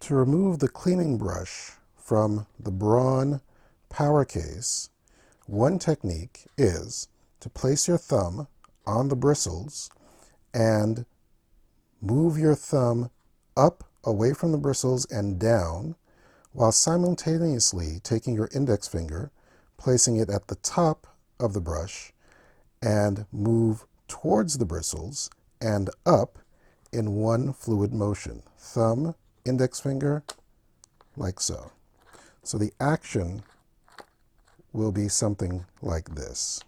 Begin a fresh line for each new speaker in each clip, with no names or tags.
To remove the cleaning brush from the Braun PowerCase, one technique is to place your thumb on the bristles and move your thumb up away from the bristles and down, while simultaneously taking your index finger, placing it at the top of the brush, and move towards the bristles and up in one fluid motion. Thumb, index finger, like so. So the action will be something like this.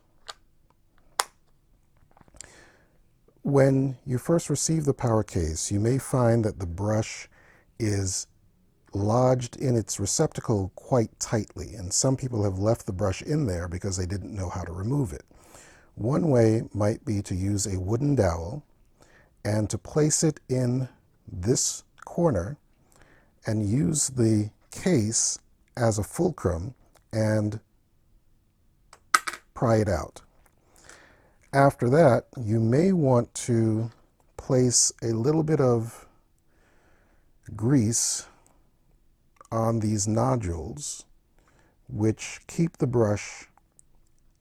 When you first receive the PowerCase, you may find that the brush is lodged in its receptacle quite tightly, and some people have left the brush in there because they didn't know how to remove it. One way might be to use a wooden dowel and to place it in this corner and use the case as a fulcrum and pry it out. After that, you may want to place a little bit of grease on these nodules, which keep the brush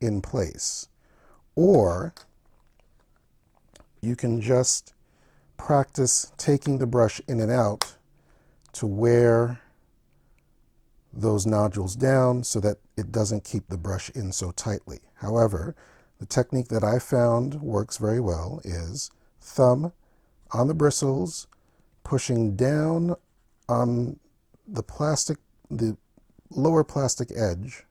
in place. Or you can just practice taking the brush in and out to wear those nodules down so that it doesn't keep the brush in so tightly. However, the technique that I found works very well is thumb on the bristles, pushing down on the lower plastic edge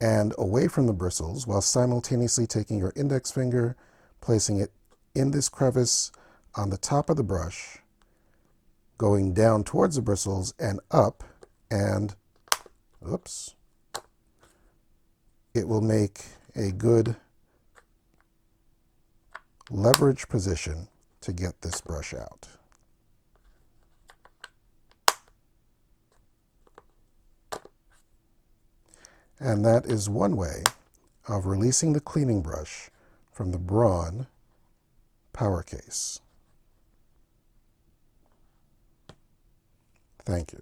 and away from the bristles, while simultaneously taking your index finger, placing it in this crevice on the top of the brush, going down towards the bristles and up, and oops, it will make a good leverage position to get this brush out. And that is one way of releasing the cleaning brush from the Braun PowerCase. Thank you.